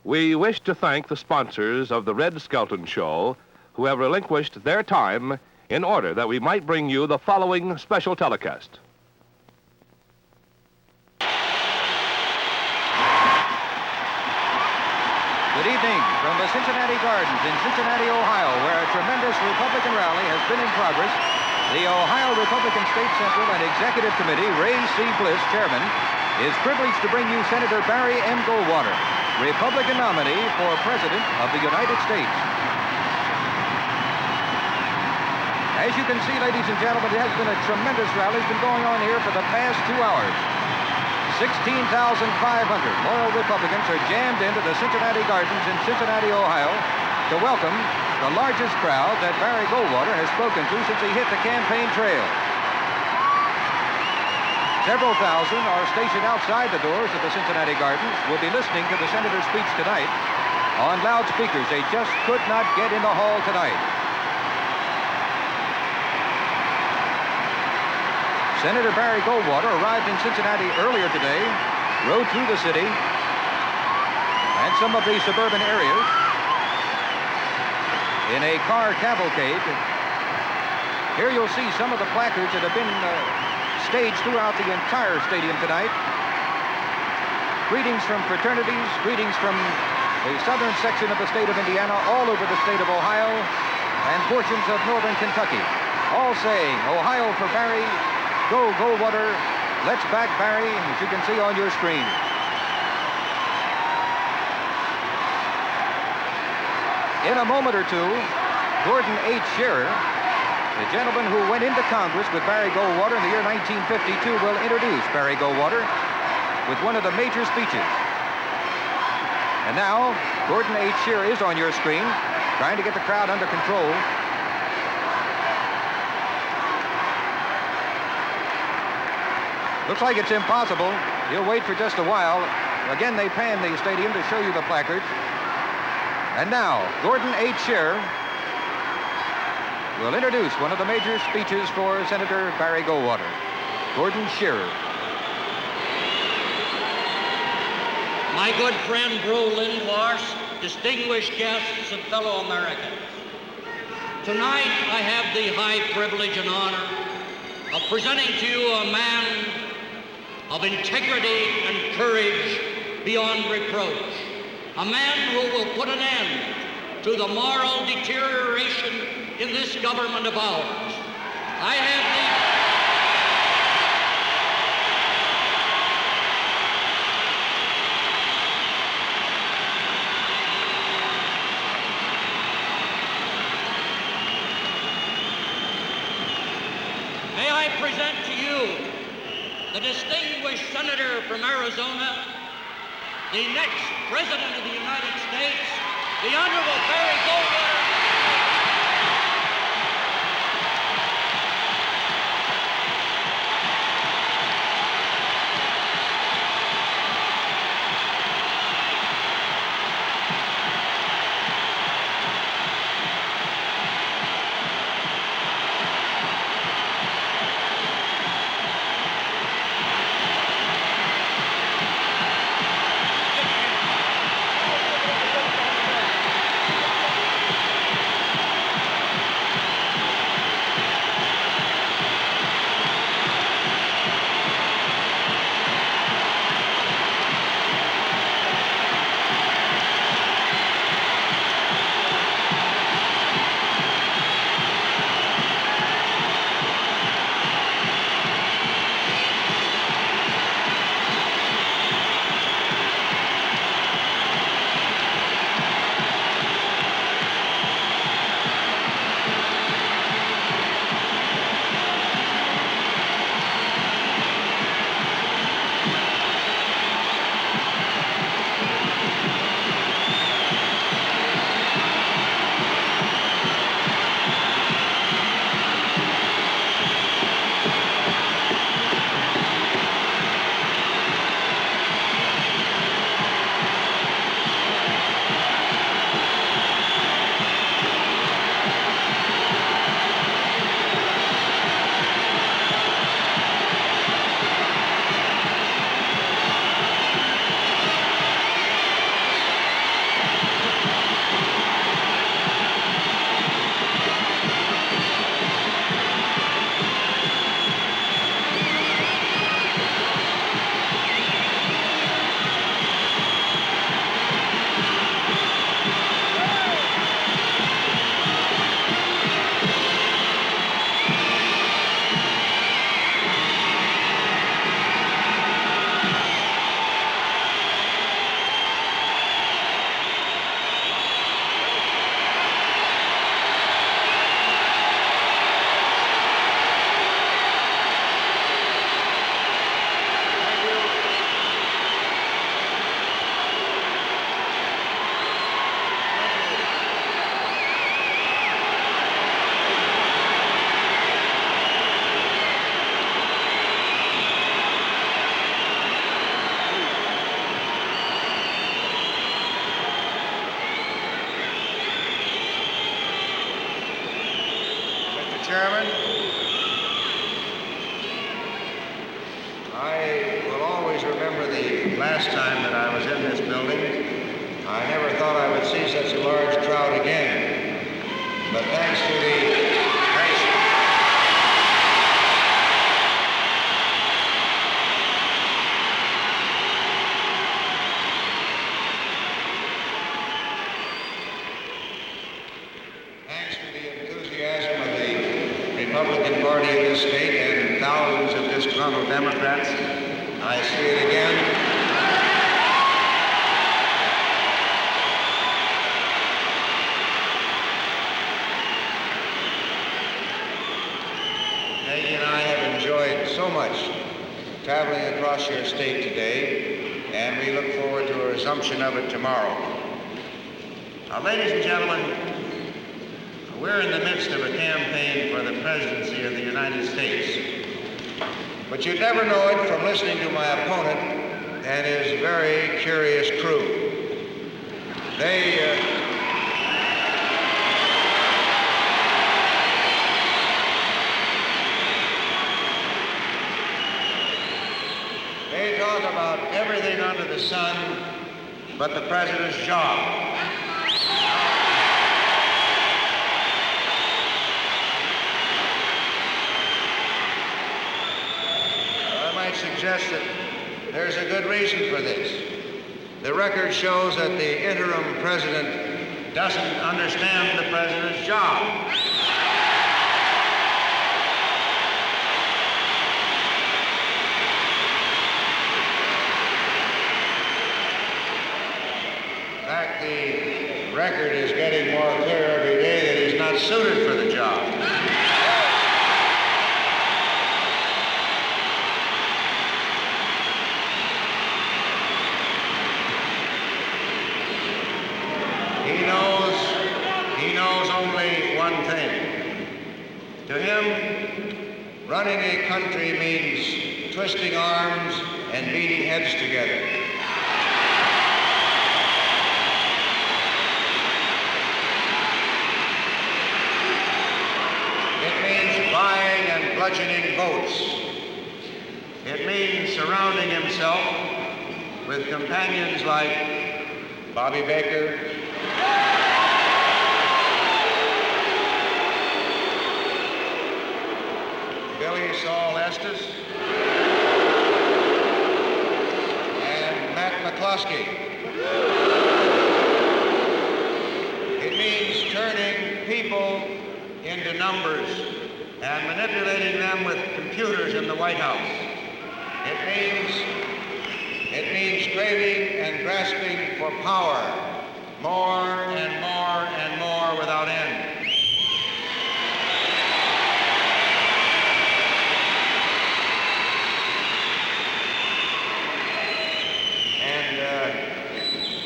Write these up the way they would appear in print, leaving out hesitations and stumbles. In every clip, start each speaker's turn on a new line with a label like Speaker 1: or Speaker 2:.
Speaker 1: We wish to thank the sponsors of the Red Skelton Show who have relinquished their time in order that we might bring you the following special telecast.
Speaker 2: Good evening from the Cincinnati Gardens in Cincinnati, Ohio, where a tremendous Republican rally has been in progress. The Ohio Republican State Central and Executive Committee, Ray C. Bliss, chairman, is privileged to bring you Senator Barry M. Goldwater, Republican nominee for President of the United States. As you can see, ladies and gentlemen, it has been a tremendous rally. It's been going on here for the past 2 hours. 16,500 loyal Republicans are jammed into the Cincinnati Gardens in Cincinnati, Ohio, to welcome the largest crowd that Barry Goldwater has spoken to since he hit the campaign trail. Several thousand are stationed outside the doors of the Cincinnati Gardens, will be listening to the senator's speech tonight on loudspeakers. They just could not get in the hall tonight. Senator Barry Goldwater arrived in Cincinnati earlier today, rode through the city and some of the suburban areas in a car cavalcade. Here you'll see some of the placards that have been staged throughout the entire stadium tonight. Greetings from fraternities, greetings from the southern section of the state of Indiana, all over the state of Ohio, and portions of northern Kentucky, all saying, Ohio for Barry, go Goldwater, let's back Barry, as you can see on your screen. In a moment or two, Gordon H. Shearer, the gentleman who went into Congress with Barry Goldwater in the year 1952, will introduce Barry Goldwater with one of the major speeches. And now, Gordon H. Shearer is on your screen, trying to get the crowd under control. Looks like it's impossible. You'll wait for just a while. Again, they pan the stadium to show you the placards. And now, Gordon H. Shearer will introduce one of the major speeches for Senator Barry Goldwater. Gordon Shearer.
Speaker 3: My good friend Brew Lindwars, distinguished guests and fellow Americans. Tonight, I have the high privilege and honor of presenting to you a man of integrity and courage beyond reproach. A man who will put an end to the moral deterioration in this government of ours. I have May I present to you the distinguished senator from Arizona, the next President of the United States, the Honorable Barry Goldwater.
Speaker 4: Chairman. I will always remember the last time that I was in this building. I never thought I would see such a large crowd again. But thanks to the enthusiasm of the Republican Party in this state and thousands of disgruntled Democrats, I see it again. Peggy and I have enjoyed so much traveling across your state today, and we look forward to a resumption of it tomorrow. Now, ladies and gentlemen, we're in the midst of a campaign for the presidency of the United States. But you'd never know it from listening to my opponent and his very curious crew. They talk about everything under the sun but the president's job. Suggest that there's a good reason for this. The record shows that the interim president doesn't understand the president's job. In fact, the record is getting more clear every day that he's not suited for the job. He knows only one thing. To him, running a country means twisting arms and beating heads together. It means buying and bludgeoning votes. It means surrounding himself with companions like Bobby Baker, Billy Saul Estes, and Matt McCloskey. It means turning people into numbers and manipulating them with computers in the White House. It means craving and grasping for power, more and more and more without end.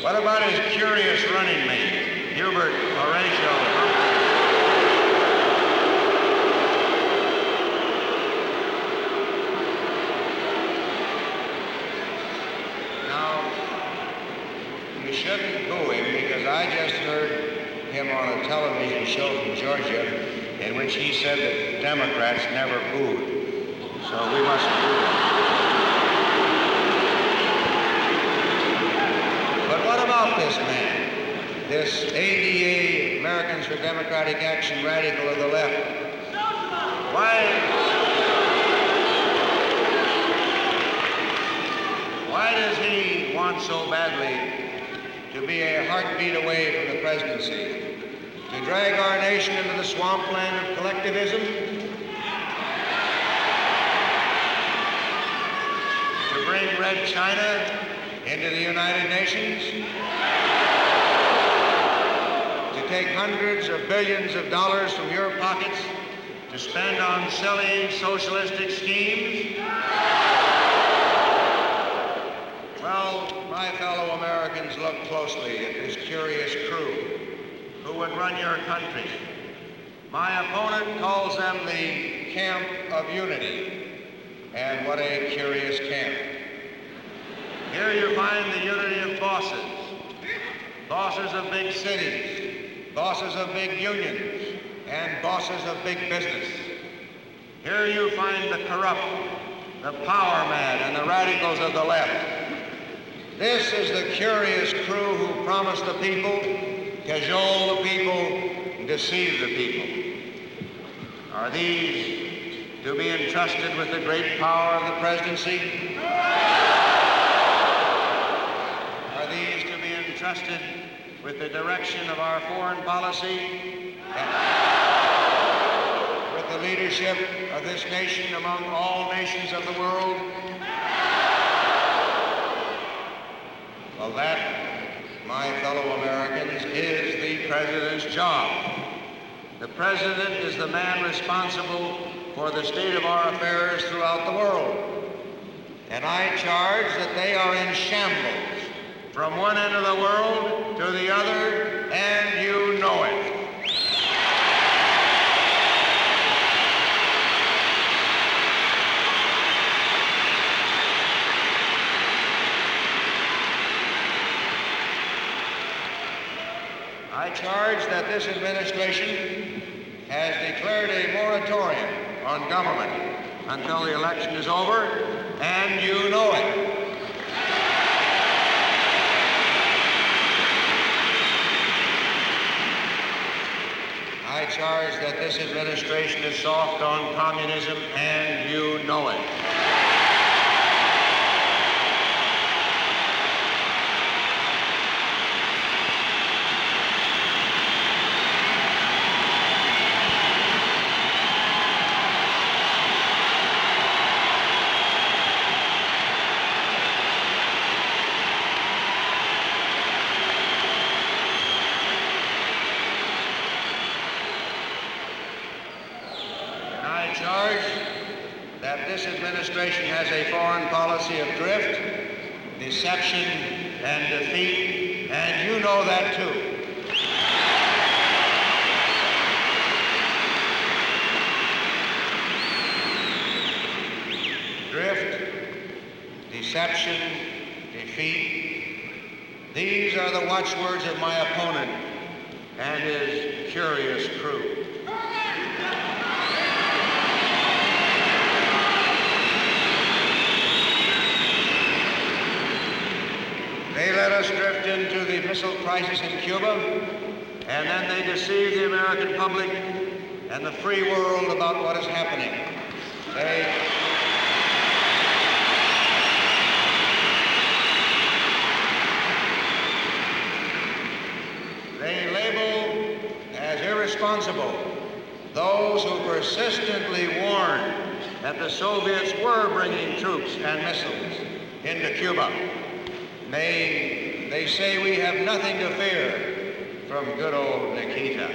Speaker 4: What about his curious running mate, Hubert Horatio Humphrey? Now, you shouldn't boo him because I just heard him on a television show from Georgia in which he said that Democrats never booed. So we mustn't do that. What about this man, this ADA, Americans for Democratic Action radical of the left? Why does he want so badly to be a heartbeat away from the presidency? To drag our nation into the swampland of collectivism? To bring Red China into the United Nations? To take hundreds of billions of dollars from your pockets to spend on silly socialistic schemes? Well, my fellow Americans, look closely at this curious crew who would run your country. My opponent calls them the Camp of Unity. And what a curious camp. Here you find the unity of bosses. Bosses of big cities, bosses of big unions, and bosses of big business. Here you find the corrupt, the power mad, and the radicals of the left. This is the curious crew who promise the people, cajole the people, deceive the people. Are these to be entrusted with the great power of the presidency? Are these to be entrusted with the direction of our foreign policy? With the leadership of this nation among all nations of the world? Well, that, my fellow Americans, is the president's job. The president is the man responsible for the state of our affairs throughout the world. And I charge that they are in shambles from one end of the world to the other, and you know it. I charge that this administration has declared a moratorium on government until the election is over, and you know it. I charge that this administration is soft on communism, and you know it. This administration has a foreign policy of drift, deception, and defeat, and you know that too. Drift, deception, defeat, these are the watchwords of my opponent and his curious crew. They let us drift into the missile crisis in Cuba, and then they deceive the American public and the free world about what is happening. They label as irresponsible those who persistently warned that the Soviets were bringing troops and missiles into Cuba. They say we have nothing to fear from good old Nikita.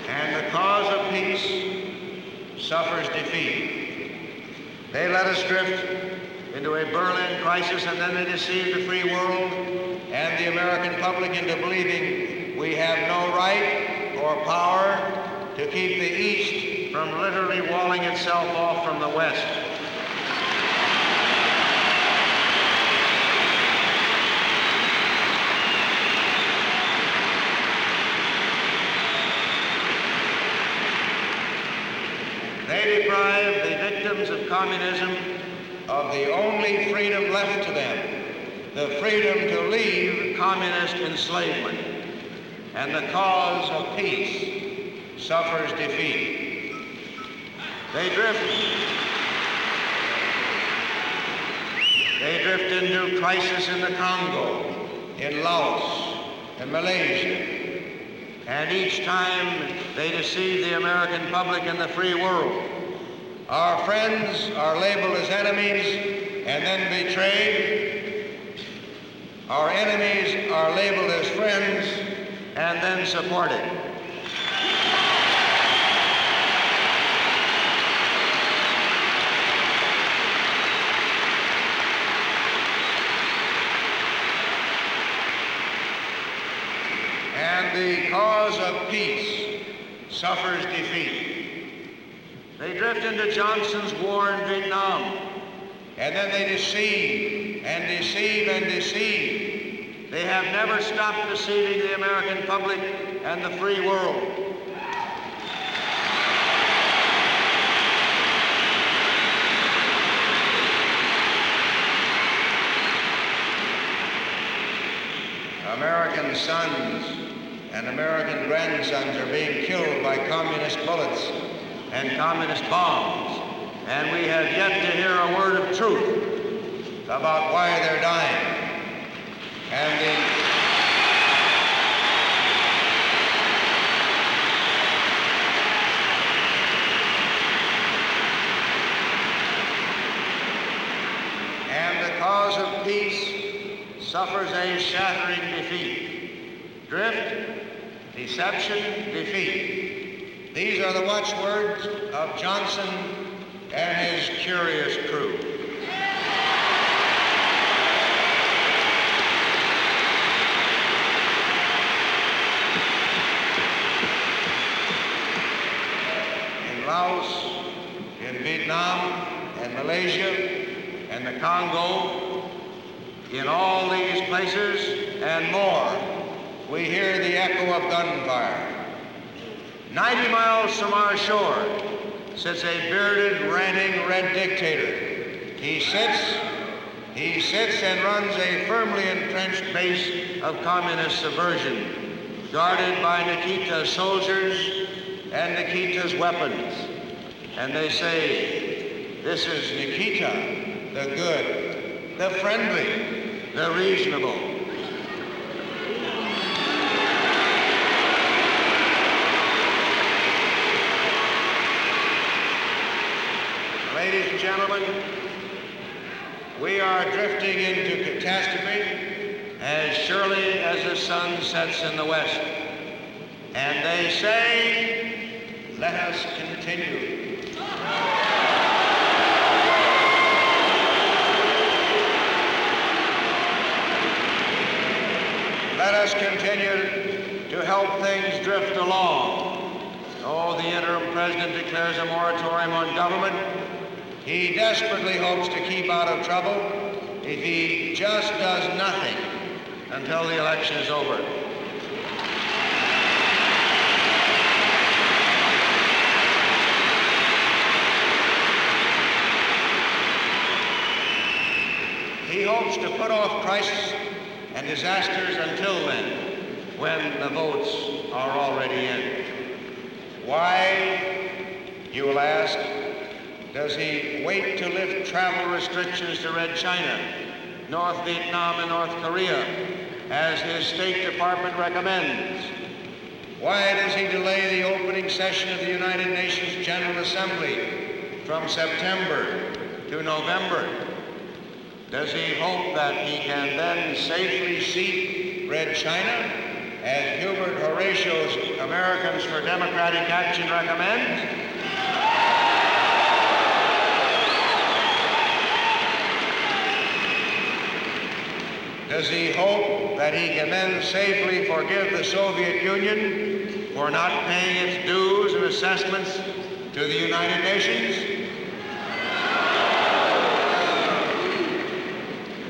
Speaker 4: And the cause of peace suffers defeat. They let us drift into a Berlin crisis, and then they deceive the free world and the American public into believing we have no right or power to keep the East from literally walling itself off from the West. They deprive the victims of communism of the only freedom left to them, the freedom to leave communist enslavement. And the cause of peace suffers defeat. They drift into crisis in the Congo, in Laos, and Malaysia. And each time they deceive the American public and the free world. Our friends are labeled as enemies and then betrayed. Our enemies are labeled as friends and then supported. And the cause of peace suffers defeat. They drift into Johnson's war in Vietnam, and then they deceive and deceive and deceive. They have never stopped deceiving the American public and the free world. American sons and American grandsons are being killed by communist bullets and communist bombs, and we have yet to hear a word of truth about why they're dying. And the cause of peace suffers a shattering defeat. Drift, deception, defeat. These are the watchwords of Johnson and his curious crew. In Laos, in Vietnam, and Malaysia, and the Congo, in all these places and more, we hear the echo of gunfire. 90 miles from our shore sits a bearded, ranting red dictator. He sits and runs a firmly entrenched base of communist subversion, guarded by Nikita's soldiers and Nikita's weapons. And they say, this is Nikita, the good, the friendly, the reasonable. Ladies and gentlemen, we are drifting into catastrophe as surely as the sun sets in the west. And they say, let us continue. Let us continue to help things drift along. Oh, the interim president declares a moratorium on government. He desperately hopes to keep out of trouble if he just does nothing until the election is over. He hopes to put off crisis and disasters until then, when the votes are already in. Why, you will ask, does he wait to lift travel restrictions to Red China, North Vietnam, and North Korea, as his State Department recommends? Why does he delay the opening session of the United Nations General Assembly from September to November? Does he hope that he can then safely seat Red China, as Hubert Horatio's Americans for Democratic Action recommends? Does he hope that he can then safely forgive the Soviet Union for not paying its dues and assessments to the United Nations?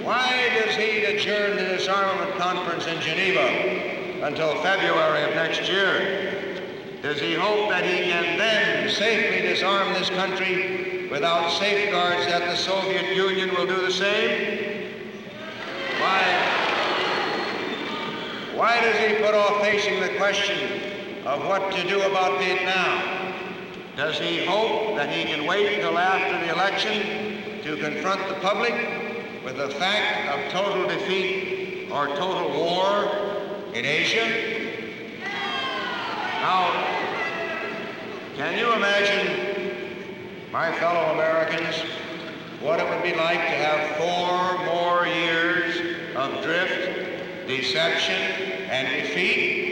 Speaker 4: Why does he adjourn the disarmament conference in Geneva until February of next year? Does he hope that he can then safely disarm this country without safeguards that the Soviet Union will do the same? Why does he put off facing the question of what to do about Vietnam? Does he hope that he can wait until after the election to confront the public with the fact of total defeat or total war in Asia? Now, can you imagine, my fellow Americans, what it would be like to have 4 more years of drift, deception, and defeat?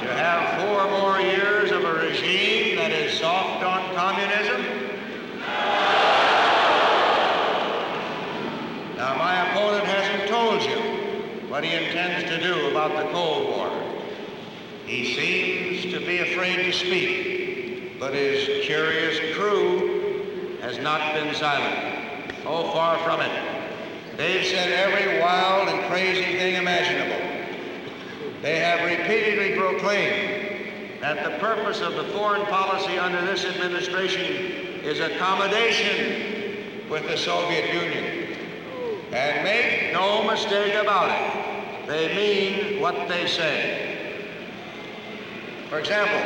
Speaker 4: To have 4 more years of a regime that is soft on communism? Now, my opponent hasn't told you what he intends to do about the Cold War. He seems to be afraid to speak, but his curious crew has not been silent. Oh, far from it. They've said every wild and crazy thing imaginable. They have repeatedly proclaimed that the purpose of the foreign policy under this administration is accommodation with the Soviet Union. And make no mistake about it, they mean what they say. For example,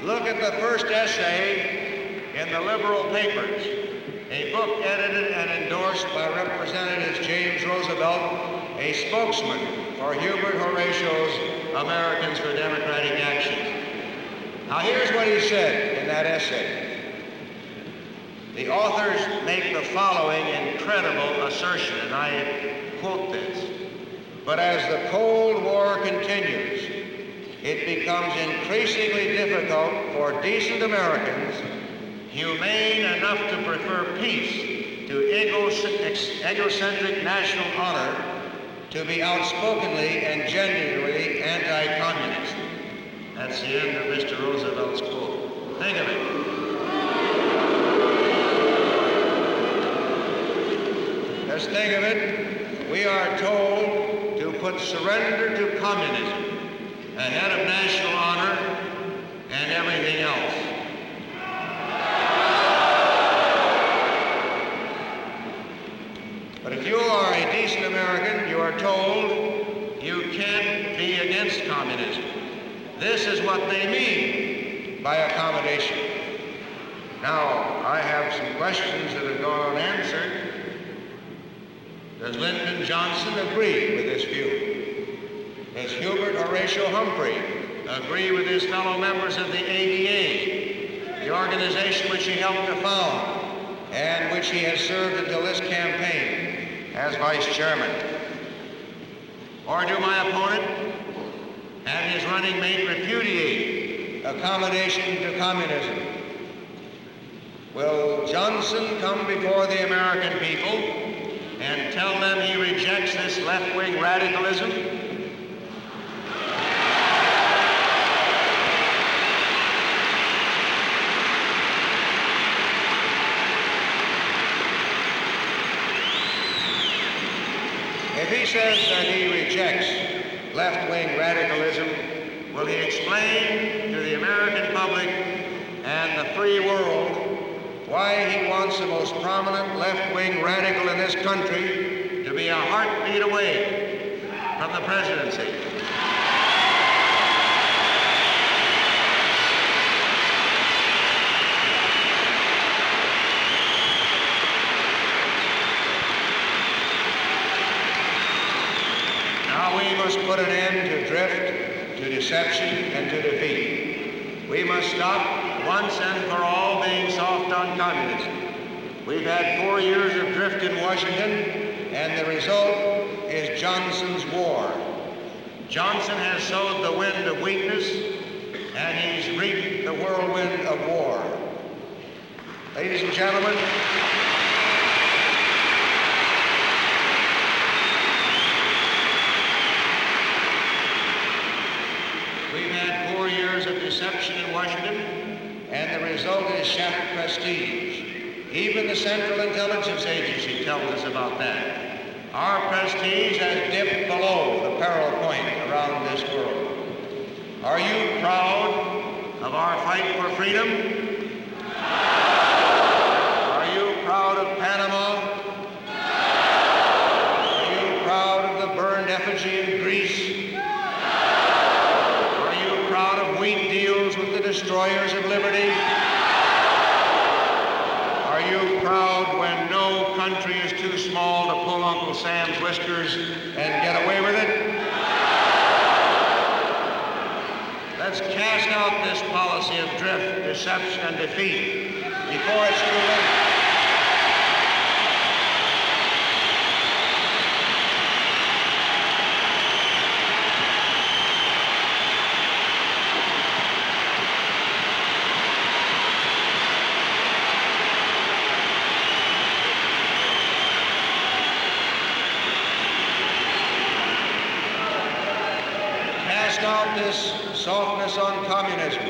Speaker 4: look at the first essay in the liberal papers, a book edited and endorsed by Representative James Roosevelt, a spokesman for Hubert Horatio's Americans for Democratic Action. Now here's what he said in that essay. The authors make the following incredible assertion, and I quote this. But as the Cold War continues, it becomes increasingly difficult for decent Americans, humane enough to prefer peace to egocentric national honor, to be outspokenly and genuinely anti-communist. That's the end of Mr. Roosevelt's quote. Think of it. Just think of it. We are told to put surrender to communism ahead of national honor and everything else. But if you are a decent American, you are told you can't be against communism. This is what they mean by accommodation. Now, I have some questions that have gone unanswered. Does Lyndon Johnson agree with this view? Does Hubert Horatio Humphrey agree with his fellow members of the ADA, the organization which he helped to found and which he has served until this campaign as vice chairman? Or do my opponent and his running mate repudiate accommodation to communism? Will Johnson come before the American people and tell them he rejects this left-wing radicalism? If he says that he rejects left-wing radicalism, will he explain to the American public and the free world why he wants the most prominent left-wing radical in this country to be a heartbeat away from the presidency? Now we must put an end to drift, to deception, and to defeat. We must stop once and for all being soft on communism. We've had 4 years of drift in Washington, and the result is Johnson's war. Johnson has sowed the wind of weakness, and he's reaped the whirlwind of war. Ladies and gentlemen, we've had 4 years of deception in Washington, and the result is shattered prestige. Even the Central Intelligence Agency tells us about that. Our prestige has dipped below the peril point around this world. Are you proud of our fight for freedom? Are you proud of Panama? Are you proud of the burned effigy in Greece? Are you proud of wheat deals with the destroyers of liberty? Are you proud when no country is too small to pull Uncle Sam's whiskers and get away with it? Let's cast out this policy of drift, deception, and defeat before it's too late. practice softness on communism.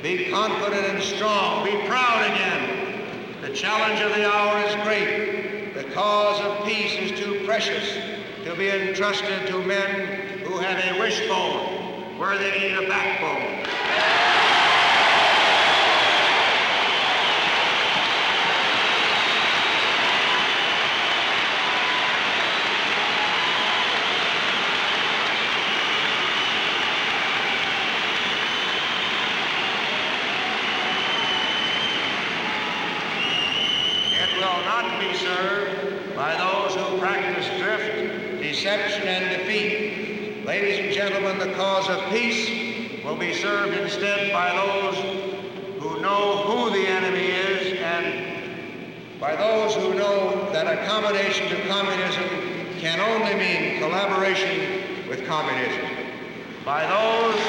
Speaker 4: Be confident and strong. Be proud again. The challenge of the hour is great. The cause of peace is too precious to be entrusted to men who have a wishbone where they need a backbone. By those who practice drift, deception, and defeat. Ladies and gentlemen, the cause of peace will be served instead by those who know who the enemy is and by those who know that accommodation to communism can only mean collaboration with communism. By those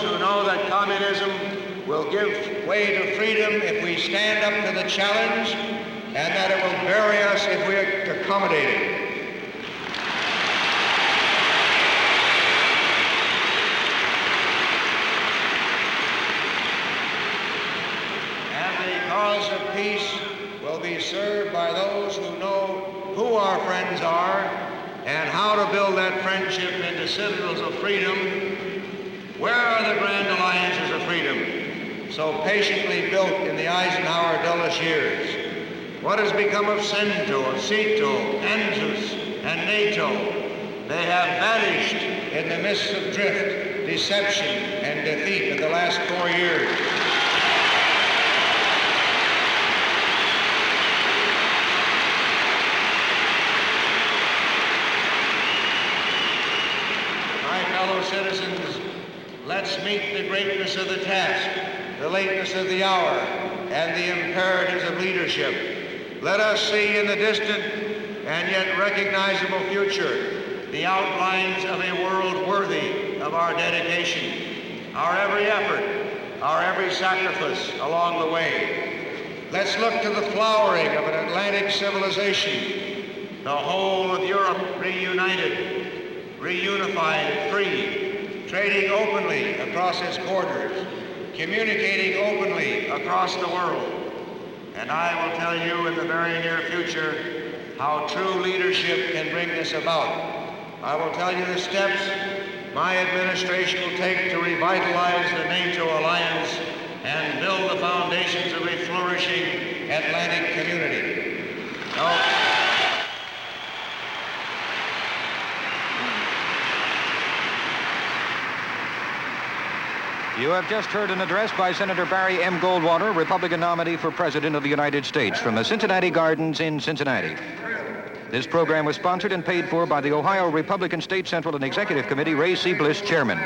Speaker 4: who know that communism will give way to freedom if we stand up to the challenge, and that it will bury us if we accommodate it. And the cause of peace will be served by those who know who our friends are and how to build that friendship into citadels of freedom. Where are the grand alliances of freedom, so patiently built in the Eisenhower Dulles years? What has become of CENTO, CETO, ANZUS, and NATO? They have vanished in the midst of drift, deception, and defeat of the last 4 years. My fellow citizens, let's meet the greatness of the task, the lateness of the hour, and the imperatives of leadership. Let us see in the distant and yet recognizable future the outlines of a world worthy of our dedication, our every effort, our every sacrifice along the way. Let's look to the flowering of an Atlantic civilization, the whole of Europe reunited, reunified and free, trading openly across its borders, communicating openly across the world. And I will tell you in the very near future how true leadership can bring this about. I will tell you the steps my administration will take to revitalize the NATO alliance and build the foundations of a flourishing Atlantic community.
Speaker 2: You have just heard an address by Senator Barry M. Goldwater, Republican nominee for President of the United States, from the Cincinnati Gardens in Cincinnati. This program was sponsored and paid for by the Ohio Republican State Central and Executive Committee, Ray C. Bliss, Chairman.